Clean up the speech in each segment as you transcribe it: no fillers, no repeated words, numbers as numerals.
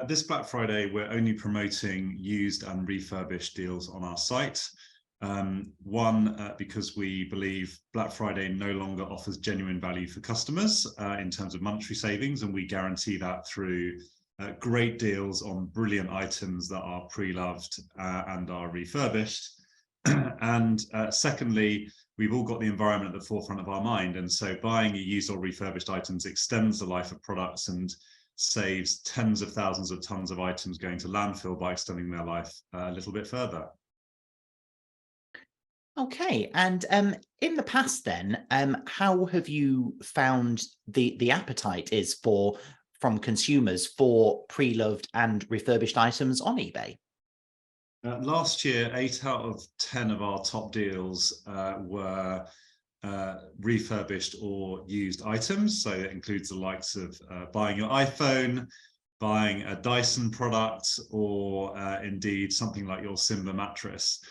This Black Friday, we're only promoting used and refurbished deals on our site. Because we believe Black Friday no longer offers genuine value for customers in terms of monetary savings, and we guarantee that through great deals on brilliant items that are pre-loved and are refurbished. And secondly, we've all got the environment at the forefront of our mind, and so buying used or refurbished items extends the life of products and saves tens of thousands of tons of items going to landfill by extending their life a little bit further. Okay, and in the past then, how have you found the appetite is from consumers for pre-loved and refurbished items on eBay? Last year, 8 out of 10 of our top deals were refurbished or used items. So it includes the likes of buying your iPhone, buying a Dyson product, or indeed something like your Simba mattress.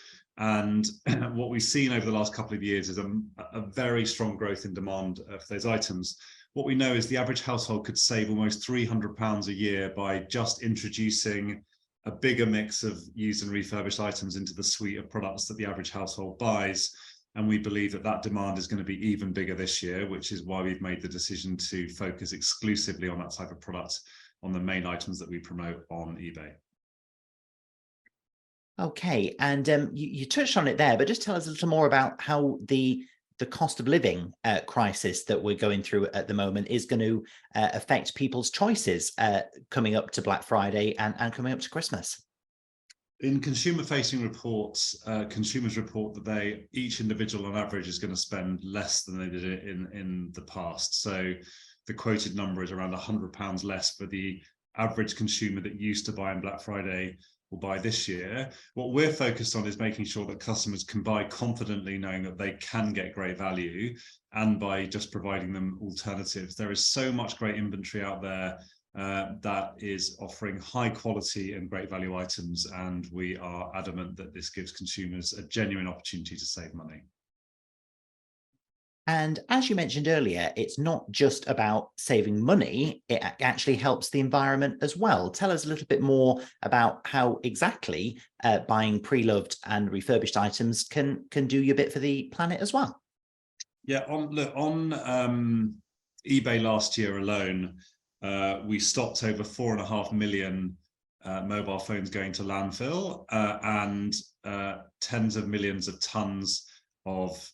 And what we've seen over the last couple of years is a very strong growth in demand for those items. What we know is the average household could save almost £300 a year by just introducing a bigger mix of used and refurbished items into the suite of products that the average household buys. And we believe that that demand is going to be even bigger this year, which is why we've made the decision to focus exclusively on that type of product on the main items that we promote on eBay. Okay, and you touched on it there, but just tell us a little more about how the cost of living crisis that we're going through at the moment is going to affect people's choices coming up to Black Friday and coming up to Christmas. In consumer-facing reports, consumers report that each individual on average is going to spend less than they did it in the past. So the quoted number is around £100 less for the average consumer that used to buy on Black Friday will buy this year. What we're focused on is making sure that customers can buy confidently, knowing that they can get great value, and by just providing them alternatives. There is so much great inventory out there that is offering high quality and great value items, and we are adamant that this gives consumers a genuine opportunity to save money. And as you mentioned earlier, it's not just about saving money, it actually helps the environment as well. Tell us a little bit more about how exactly buying pre-loved and refurbished items can do your bit for the planet as well. Yeah, on eBay last year alone, we stopped over 4.5 million mobile phones going to landfill and tens of millions of tons of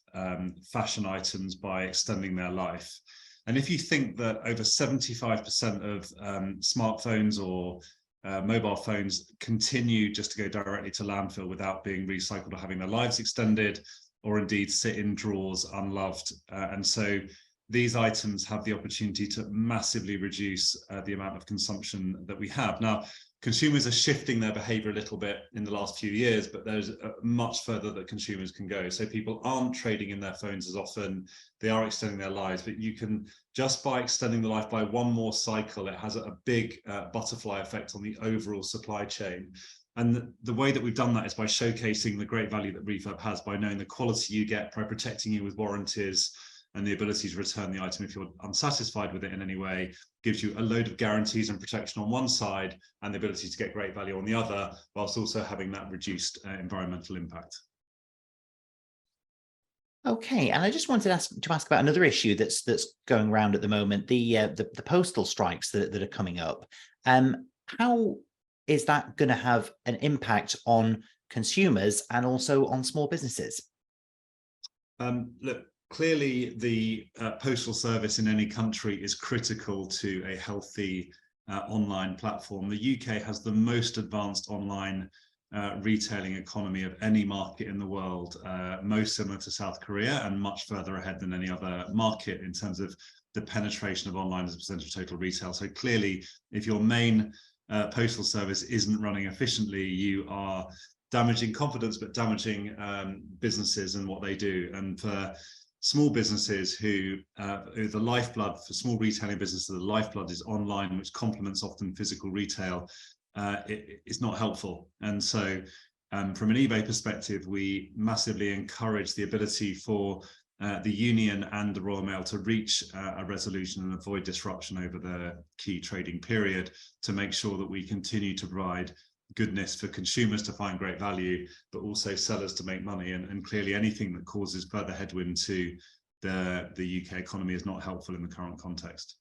fashion items by extending their life. And if you think that over 75% of smartphones or mobile phones continue just to go directly to landfill without being recycled or having their lives extended, or indeed sit in drawers unloved. And so these items have the opportunity to massively reduce the amount of consumption that we have. Now, consumers are shifting their behavior a little bit in the last few years, but there's much further that consumers can go. So people aren't trading in their phones as often, they are extending their lives, but you can, just by extending the life by one more cycle, it has a big butterfly effect on the overall supply chain. And the way that we've done that is by showcasing the great value that refurb has, by knowing the quality you get, by protecting you with warranties, and the ability to return the item if you're unsatisfied with it in any way, gives you a load of guarantees and protection on one side, and the ability to get great value on the other, whilst also having that reduced environmental impact. Okay, and I just wanted to ask about another issue that's going around at the moment, the postal strikes that are coming up. How is that going to have an impact on consumers and also on small businesses? Look, clearly the postal service in any country is critical to a healthy online platform. The UK has the most advanced online retailing economy of any market in the world, most similar to South Korea and much further ahead than any other market in terms of the penetration of online as a percentage of total retail. So clearly, if your main postal service isn't running efficiently, you are damaging confidence, but damaging businesses and what they do. And for small businesses who the lifeblood for small retailing businesses, the lifeblood is online, which complements often physical retail. It's not helpful. And so from an eBay perspective, we massively encourage the ability for the union and the Royal Mail to reach a resolution and avoid disruption over the key trading period, to make sure that we continue to provide goodness for consumers to find great value, but also sellers to make money. And clearly anything that causes further headwind to the UK economy is not helpful in the current context.